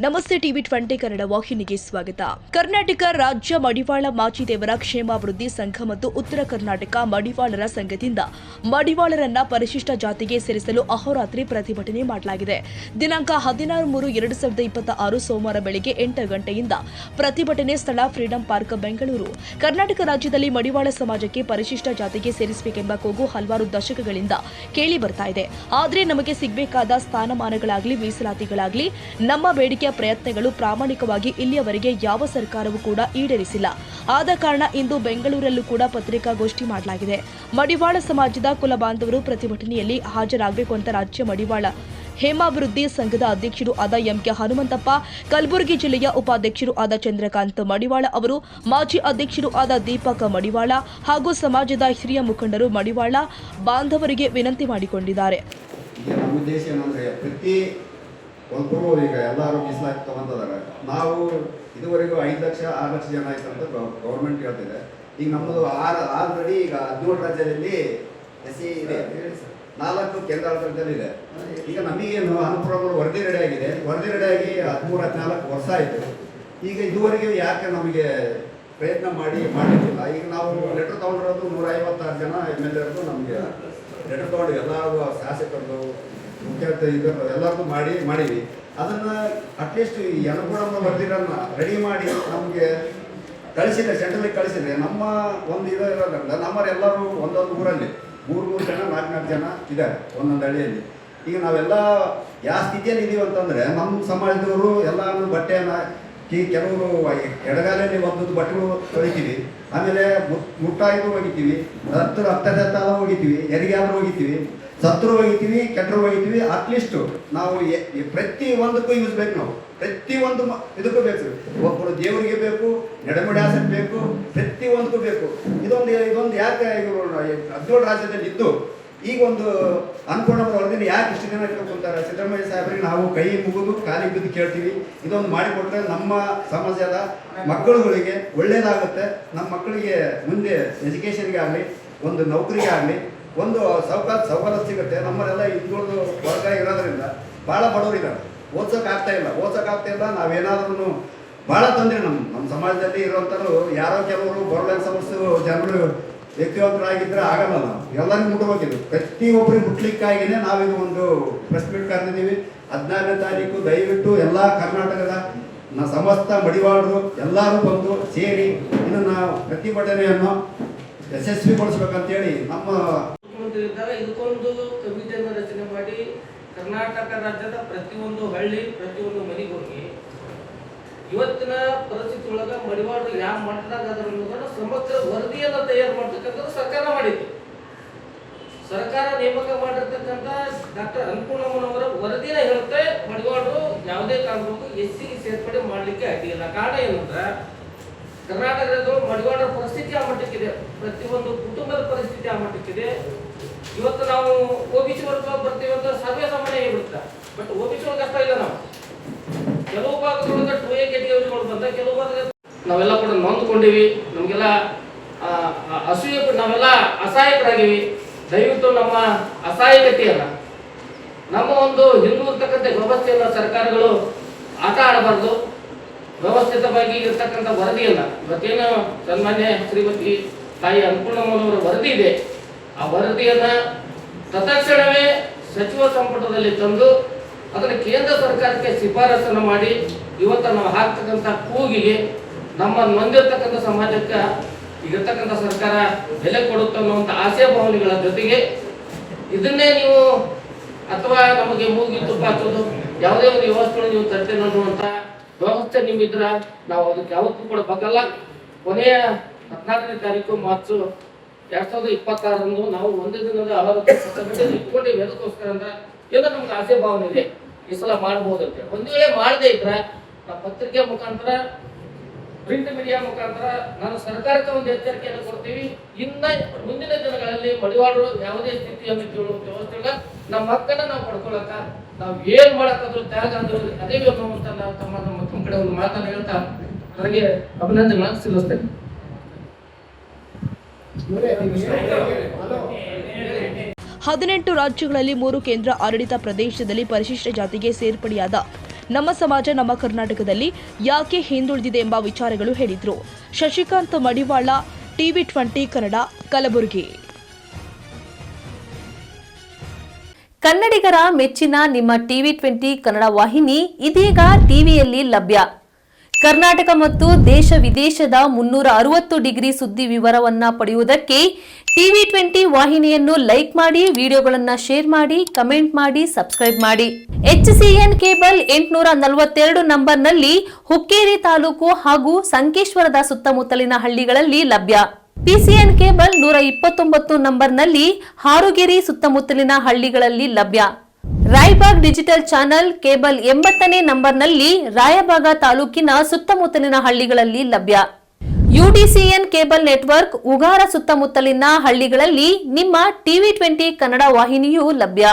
ನಮಸ್ತೆ ಟಿವಿ 20 ಕನ್ನಡ ವಾಹಿನಿಗೆ ಸ್ವಾಗತ. ಕರ್ನಾಟಕ ರಾಜ್ಯ ಮಡಿವಾಳ ಮಾಚಿದೇವರ ಕ್ಷೇಮಾಭಿವೃದ್ಧಿ ಸಂಘ ಮತ್ತು ಉತ್ತರ ಕರ್ನಾಟಕ ಮಡಿವಾಳರ ಸಂಘದಿಂದ ಮಡಿವಾಳರನ್ನ ಪರಿಶಿಷ್ಟ ಜಾತಿಗೆ ಸೇರಿಸಲು ಅಹೋರಾತ್ರಿ ಪ್ರತಿಭಟನೆ ಮಾಡಲಾಗಿದೆ. ದಿನಾಂಕ 16/3/2026 ಸೋಮವಾರ ಬೆಳಗ್ಗೆ 8 ಗಂಟೆಯಿಂದ ಪ್ರತಿಭಟನೆ ಸ್ಥಳ ಫ್ರೀಡಂ ಪಾರ್ಕ್ ಬೆಂಗಳೂರು. ಕರ್ನಾಟಕ ರಾಜ್ಯದಲ್ಲಿ ಮಡಿವಾಳ ಸಮಾಜಕ್ಕೆ ಪರಿಶಿಷ್ಟ ಜಾತಿಗೆ ಸೇರಿಸಬೇಕೆಂಬ ಕೂಗು ಹಲವಾರು ದಶಕಗಳಿಂದ ಕೇಳಿ ಬರ್ತಾ ಇದೆ. ಆದರೆ ನಮಗೆ ಸಿಗಬೇಕಾದ ಸ್ಥಾನಮಾನಗಳಾಗಲಿ ಮೀಸಲಾತಿಗಳಾಗಲಿ ನಮ್ಮ ಬೇಡಿಕೆ ಪ್ರಯತ್ನಗಳು ಪ್ರಾಮಾಣಿಕವಾಗಿ ಇಲ್ಲಿಯವರೆಗೆ ಯಾವ ಸರ್ಕಾರವೂ ಕೂಡ ಈಡೇರಿಸಿಲ್ಲ. ಆದ ಕಾರಣ ಇಂದು ಬೆಂಗಳೂರಲ್ಲೂ ಕೂಡ ಪತ್ರಿಕಾಗೋಷ್ಠಿ ಮಾಡಲಾಗಿದೆ. ಮಡಿವಾಳ ಸಮಾಜದ ಕುಲ ಬಾಂಧವರು ಪ್ರತಿಭಟನೆಯಲ್ಲಿ ಹಾಜರಾಗಬೇಕು ಅಂತ ರಾಜ್ಯ ಮಡಿವಾಳ ಹೇಮಾಭಿವೃದ್ಧಿ ಸಂಘದ ಅಧ್ಯಕ್ಷರು ಆದ ಎಂಕೆ ಹನುಮಂತಪ್ಪ, ಕಲಬುರಗಿ ಜಿಲ್ಲೆಯ ಉಪಾಧ್ಯಕ್ಷರು ಆದ ಚಂದ್ರಕಾಂತ್ ಮಡಿವಾಳ ಅವರು, ಮಾಜಿ ಅಧ್ಯಕ್ಷರು ಆದ ದೀಪಕ್ ಮಡಿವಾಳ ಹಾಗೂ ಸಮಾಜದ ಹಿರಿಯ ಮುಖಂಡರು ಮಡಿವಾಳ ಬಾಂಧವರಿಗೆ ವಿನಂತಿ ಮಾಡಿಕೊಂಡಿದ್ದಾರೆ. ಒಬ್ಬರು ಈಗ ಎಲ್ಲರೂ ಮೀಸಲಾತಿ ತಗೊಂತಿದ್ದಾರೆ. ನಾವು ಇದುವರೆಗೂ 5 ಲಕ್ಷ 6 ಲಕ್ಷ ಜನ ಆಯ್ತು ಅಂತ ಗೌರ್ಮೆಂಟ್ ಹೇಳ್ತಿದೆ. ಈಗ ನಮ್ಮದು ಆಲ್ರೆಡಿ ಈಗ 17 ರಾಜ್ಯದಲ್ಲಿ SC ಇದೆ, 4 ಕೇಂದ್ರಾಡಳಿತದಲ್ಲಿ ಇದೆ. ಈಗ ನಮಗೇನು ಅನುಪ್ರಭಗಳು ವರದಿ ರೆಡಿ ಆಗಿದೆ. ವರದಿ ರೆಡಿಯಾಗಿ 13-14 ವರ್ಷ ಆಯಿತು. ಈಗ ಇದುವರೆಗೆ ಯಾಕೆ ನಮಗೆ ಪ್ರಯತ್ನ ಮಾಡಲಿಕ್ಕಿಲ್ಲ. ಈಗ ನಾವು ಲೆಟರ್ ತೊಗೊಂಡಿರೋದು 156 ಜನ MLA ನಮಗೆ ಲೆಟರ್ ತೊಗೊಂಡು ಎಲ್ಲರೂ ಶಾಸಕರು ಎಲ್ಲರಿಗೂ ಮಾಡೀವಿ. ಅದನ್ನು ಅಟ್ಲೀಸ್ಟ್ ಈ ಅನುಗುಣ ವರದಿಗಳನ್ನು ರೆಡಿ ಮಾಡಿ ನಮಗೆ ಕಳಿಸಿದ್ರೆ, ಸೆಂಟ್ರಲಿಗೆ ಕಳಿಸಿದ್ರೆ ನಮ್ಮ ಒಂದು ಇರೋದ್ರಿಂದ ನಮ್ಮರೆಲ್ಲರೂ ಒಂದೊಂದು ಊರಲ್ಲಿ 3 ಜನ 4 ಜನ ಇದ್ದಾರೆ ಒಂದೊಂದು ಹಳ್ಳಿಯಲ್ಲಿ. ಈಗ ನಾವೆಲ್ಲ ಯಾವ ಸ್ಥಿತಿಯಲ್ಲಿ ಇದ್ದೀವಿ ಅಂತಂದರೆ, ನಮ್ಮ ಸಮಾಜದವರು ಎಲ್ಲರೂ ಬಟ್ಟೆಯನ್ನು ಕೆಲವರು ಎಡಗಾಲಲ್ಲಿ ಒಂದೊಂದು ಬಟ್ಟೆಗಳು ತೊಳಿತೀವಿ, ಆಮೇಲೆ ಮುಟ್ಟಾಯಿಗೂ ಹೋಗಿತೀವಿ, ರಕ್ತದತ್ತ ಹೋಗಿತೀವಿ, ಹೆರಿಗೆಯಾದ್ರೂ ಹೋಗಿತೀವಿ, ಸತ್ರು ಹೋಗಿತೀವಿ, ಕೆಟ್ಟರು ಹೋಗಿತೀವಿ. ಅಟ್ಲೀಸ್ಟು ನಾವು ಪ್ರತಿ ಒಂದಕ್ಕೂ ಯೂಸ್ ಬೇಕು. ನಾವು ಪ್ರತಿ ಒಂದು ಇದಕ್ಕೂ ಬೇಕು. ಒಬ್ಬರು ದೇವರಿಗೆ ಬೇಕು, ನಡೆಮುಡಿಯಾಸಕ್ಕೆ ಬೇಕು, ಪ್ರತಿ ಒಂದಕ್ಕೂ ಬೇಕು. ಇದೊಂದು ಯಾಕೆ 17 ರಾಜ್ಯದಲ್ಲಿ ಇದ್ದು ಈಗ ಒಂದು ಅನ್ಕೊಂಡ ವರದಿನ ಯಾಕೆ ಇಷ್ಟು ದಿನ ಇಟ್ಕೊಂತಾರೆ? ಸಿದ್ದರಾಮಯ್ಯ ಸಾಹೇಬರಿಗೆ ನಾವು ಕೈ ಮುಗಿದು ಕಾಲಿಗೆ ಬಿದ್ದು ಕೇಳ್ತೀವಿ. ಇದೊಂದು ಮಾಡಿಕೊಟ್ರೆ ನಮ್ಮ ಸಮಾಜದ ಮಕ್ಕಳುಗಳಿಗೆ ಒಳ್ಳೇದಾಗುತ್ತೆ. ನಮ್ಮ ಮಕ್ಕಳಿಗೆ ಮುಂದೆ ಎಜುಕೇಷನ್ಗೆ ಆಗಲಿ, ಒಂದು ನೌಕರಿಗೆ ಆಗಲಿ ಒಂದು ಸವಲತ್ತು ಸಿಗುತ್ತೆ. ನಮ್ಮಲ್ಲೆಲ್ಲ ಹಿಂದುಳಿದು ವರ್ಗ ಇರೋದ್ರಿಂದ ಭಾಳ ಬಡವರಿದ್ದಾರೆ, ಓದ್ಸೋಕ್ಕಾಗ್ತಾ ಇಲ್ಲ. ನಾವೇನಾದ್ರೂ ಭಾಳ ತೊಂದರೆ ನಮ್ಮ ಸಮಾಜದಲ್ಲಿ ಇರುವಂಥವ್ರು ಯಾರೋ ಕೆಲವರು ಬೋರ್ವೆಲ್ ಸಮಸ್ಯೆ ಜನರು ವ್ಯಕ್ತಿವಂತರಾಗಿದ್ದರೆ ಆಗಲ್ಲ. ನಾವು ಎಲ್ಲರಿಗೂ ಮುಟ್ಟಬೇಕಿದ್ದು, ಪ್ರತಿಯೊಬ್ಬರಿಗೆ ಮುಟ್ಲಿಕ್ಕಾಗಿಯೇ ನಾವಿದು ಒಂದು ಪ್ರೆಸ್ ಮೀಟ್ ಕರೆದಿದ್ದೀವಿ. 14ನೇ ತಾರೀಕು ದಯವಿಟ್ಟು ಎಲ್ಲ ಕರ್ನಾಟಕದ ಸಮಸ್ತ ಮಡಿವಾಳರು ಎಲ್ಲರೂ ಬಂದು ಸೇರಿ ಇದನ್ನು ಪ್ರತಿಭಟನೆಯನ್ನು ಯಶಸ್ವಿಗೊಳಿಸ್ಬೇಕಂತೇಳಿ ನಮ್ಮ ಇದಕ್ಕೊಂದು ಕವಿತೆಯನ್ನು ರಚನೆ ಮಾಡಿ ಕರ್ನಾಟಕ ರಾಜ್ಯದ ಪ್ರತಿಯೊಂದು ಹಳ್ಳಿ, ಪ್ರತಿಯೊಂದು ಮನೆಗೆ ಹೋಗಿ ಇವತ್ತಿನ ಪರಿಸ್ಥಿತಿ ಒಳಗ ಮಡಿವಾಳರು ಯಾವ ಮಟ್ಟದಾಗ ಅದರ ಅನ್ನೋದನ್ನ ಸಮಗ್ರ ವರದಿಯನ್ನು ತಯಾರು ಮಾಡ್ತಕ್ಕಂಥದ್ದು ಸರ್ಕಾರ ಮಾಡಿತ್ತು. ಸರ್ಕಾರ ನೇಮಕ ಮಾಡಿರ್ತಕ್ಕಂಥ ಡಾಕ್ಟರ್ ಅನ್ನಪೂರ್ಣಮ್ಮನವರ ವರದಿನ ಹೇಳುತ್ತೆ ಮಡಿವಾಳರು ಯಾವುದೇ ಕಾರಣಕ್ಕೂ SCಗೆ ಸೇರ್ಪಡೆ ಮಾಡಲಿಕ್ಕೆ ಅಡ್ಡಿಯಿಲ್ಲ. ಕಾರಣ ಏನಂದ್ರೆ ಕರ್ನಾಟಕದ ಮಡಿವಾಳರ ಪರಿಸ್ಥಿತಿ ಆ ಮಟ್ಟಕ್ಕಿದೆ, ಪ್ರತಿಯೊಂದು ಕುಟುಂಬದ ಪರಿಸ್ಥಿತಿ ಆ ಮಟ್ಟಕ್ಕಿದೆ. ಇವತ್ತು ನಾವು OBC ವರ್ಗ ಬರ್ತೀವಿ ಅಂತ ಸರ್ವೇ ಸಾಮಾನ್ಯ ಹೇಳ್ಬಿಡ್ತಾ, ಬಟ್ OBC ವರ್ಗ ಅಷ್ಟ ಇಲ್ಲ. ನಾವು ಕೆಲವು ಭಾಗದೊಳಗೆ 2A ಕ್ಯಾಟಗರಿಗಳು ಬಂದ, ಕೆಲವು ಭಾಗದಲ್ಲಿ ನಾವೆಲ್ಲ ಕೂಡ ನೊಂದ್ಕೊಂಡಿವಿ, ನಮಗೆಲ್ಲ ಅಸೂಯೆ, ನಾವೆಲ್ಲ ಅಸಹಾಯಕರಾಗಿವಿ. ದಯವಿಟ್ಟು ನಮ್ಮ ಅಸಹಾಯಕತೆಯನ್ನ, ನಮ್ಮ ಒಂದು ಹಿಂದೂ ಇರ್ತಕ್ಕಂಥ ವ್ಯವಸ್ಥೆಯನ್ನ ಸರ್ಕಾರಗಳು ಆಟ ಆಡಬಾರ್ದು. ವ್ಯವಸ್ಥಿತವಾಗಿ ಇರ್ತಕ್ಕಂಥ ವರದಿಯನ್ನ ಇವತ್ತೇನು ಸನ್ಮಾನ್ಯ ಶ್ರೀಮತಿ ತಾಯಿ ಅನ್ನಪೂರ್ಣಮ್ಮನವರ ವರದಿ ಇದೆ, ಆ ವರದಿಯನ್ನ ತತ್ಕ್ಷಣವೇ ಸಚಿವ ಸಂಪುಟದಲ್ಲಿ ತಂದು ಅದನ್ನು ಕೇಂದ್ರ ಸರ್ಕಾರಕ್ಕೆ ಶಿಫಾರಸನ್ನು ಮಾಡಿ ಇವತ್ತು ನಾವು ಹಾಕ್ತಕ್ಕಂಥ ಕೂಗಿಗೆ ನಮ್ಮ ನೊಂದಿರ್ತಕ್ಕಂಥ ಸಮಾಜಕ್ಕೆ ಇರತಕ್ಕಂಥ ಸರ್ಕಾರ ಬೆಲೆ ಕೊಡುತ್ತೆ ಅನ್ನುವಂಥ ಆಸೆ ಭಾವನೆಗಳ ಜೊತೆಗೆ ಇದನ್ನೇ ನೀವು ಅಥವಾ ನಮಗೆ ಮೂಗಿ ತುಪ್ಪ ಹಚ್ಚೋದು ಯಾವುದೇ ಒಂದು ವ್ಯವಸ್ಥೆಗಳು ನೀವು ತರ್ತೇನೆ ಅನ್ನುವಂಥ ವ್ಯವಸ್ಥೆ ನಿಮ್ಮಿದ್ರ ನಾವು ಅದಕ್ಕೆ ಯಾವತ್ತೂ ಕೂಡ ಬಗ್ಗಲ್ಲ. ಕೊನೆಯ 14ನೇ ತಾರೀಕು ಮಾರ್ಚ್ 2026 ನಾವು ಒಂದು ದಿನದ ಇಟ್ಕೊಂಡಿವಿ. ಅದಕ್ಕೋಸ್ಕರ ಅಂದ್ರೆ ಏನೋ ನಮ್ಗೆ ಆಸೆ ಭಾವನೆ ಇದೆ, ಈ ಸಲ ಮಾಡ್ಬೋದಂತೆ. ಒಂದು ವೇಳೆ ಮಾಡದೇ ಇದ್ರೆ ನಾವು ಪತ್ರಿಕೆ ಮುಖಾಂತರ, ಪ್ರಿಂಟ್ ಮೀಡಿಯಾ ಮುಖಾಂತರ ನಾನು ಸರ್ಕಾರಕ್ಕೆ ಒಂದು ಎಚ್ಚರಿಕೆಯನ್ನು ಕೊಡ್ತೀವಿ. ಇನ್ನ ಮುಂದಿನ ದಿನಗಳಲ್ಲಿ ಮಡಿವಾಳರು ಯಾವುದೇ ಸ್ಥಿತಿಯನ್ನು ಕೇಳುವ ವ್ಯವಸ್ಥೆ ಇಲ್ಲ. ನಮ್ಮ ಹಕ್ಕನ್ನ ನಾವು ಪಡ್ಕೊಳಕ ನಾವು ಏನ್ ಮಾಡಕ್ಕಾದ್ರೂ ತ್ಯಾಗ ಅದೇ ಅನ್ನುವಂತ ನಮ್ಮ ಕಡೆ ಒಂದು ಮಾತನ್ನು ಹೇಳ್ತಾ ನನಗೆ ಅಭಿನಂದನೆಗಳನ್ನು ಸಲ್ಲಿಸ್ತೇನೆ. 18 ರಾಜ್ಯಗಳಲ್ಲಿ 3 ಕೇಂದ್ರ ಆಡಳಿತ ಪ್ರದೇಶದಲ್ಲಿ ಪರಿಶಿಷ್ಟ ಜಾತಿಗೆ ಸೇರ್ಪಡೆಯಾದ ನಮ್ಮ ಸಮಾಜ ನಮ್ಮ ಕರ್ನಾಟಕದಲ್ಲಿ ಯಾಕೆ ಹಿಂದುಳಿದಿದೆ ಎಂಬ ವಿಚಾರಗಳು ಹೇಳಿದರು. ಶಶಿಕಾಂತ್ ಮಡಿವಾಳ, TV20 ಕನ್ನಡ, ಕಲಬುರಗಿ. ಕನ್ನಡಿಗರ ಮೆಚ್ಚಿನ ನಿಮ್ಮ TV20 ಕನ್ನಡ ವಾಹಿನಿ ಇದೀಗ ಟಿವಿಯಲ್ಲಿ ಲಭ್ಯ. ಕರ್ನಾಟಕ ಮತ್ತು ದೇಶ ವಿದೇಶದ 360 ಡಿಗ್ರಿ ಸುದ್ದಿ ವಿವರವನ್ನ ಪಡೆಯುವುದಕ್ಕೆ TV20 ವಾಹಿನಿಯನ್ನು ಲೈಕ್ ಮಾಡಿ, ವಿಡಿಯೋಗಳನ್ನು ಶೇರ್ ಮಾಡಿ, ಕಮೆಂಟ್ ಮಾಡಿ, ಸಬ್ಸ್ಕ್ರೈಬ್ ಮಾಡಿ. HCN ಕೇಬಲ್ 842 ನಂಬರ್ನಲ್ಲಿ ಹುಕ್ಕೇರಿ ತಾಲೂಕು ಹಾಗೂ ಸಂಕೇಶ್ವರದ ಸುತ್ತಮುತ್ತಲಿನ ಹಳ್ಳಿಗಳಲ್ಲಿ ಲಭ್ಯ. PCN ಕೇಬಲ್ 129 ನಂಬರ್ನಲ್ಲಿ ಹಾರುಗೆರೆ ಸುತ್ತಮುತ್ತಲಿನ ಹಳ್ಳಿಗಳಲ್ಲಿ ಲಭ್ಯ. ರಾಯಬಾಗ್ ಡಿಜಿಟಲ್ ಚಾನೆಲ್ ಕೇಬಲ್ 80ನೇ ನಂಬರ್ನಲ್ಲಿ ರಾಯಬಾಗ ತಾಲೂಕಿನ ಸುತ್ತಮುತ್ತಲಿನ ಹಳ್ಳಿಗಳಲ್ಲಿ ಲಭ್ಯ. UDCN ಕೇಬಲ್ ನೆಟ್ವರ್ಕ್ ಉಗಾರ ಸುತ್ತಮುತ್ತಲಿನ ಹಳ್ಳಿಗಳಲ್ಲಿ ನಿಮ್ಮ TV20 ಕನ್ನಡ ವಾಹಿನಿಯೂ ಲಭ್ಯ.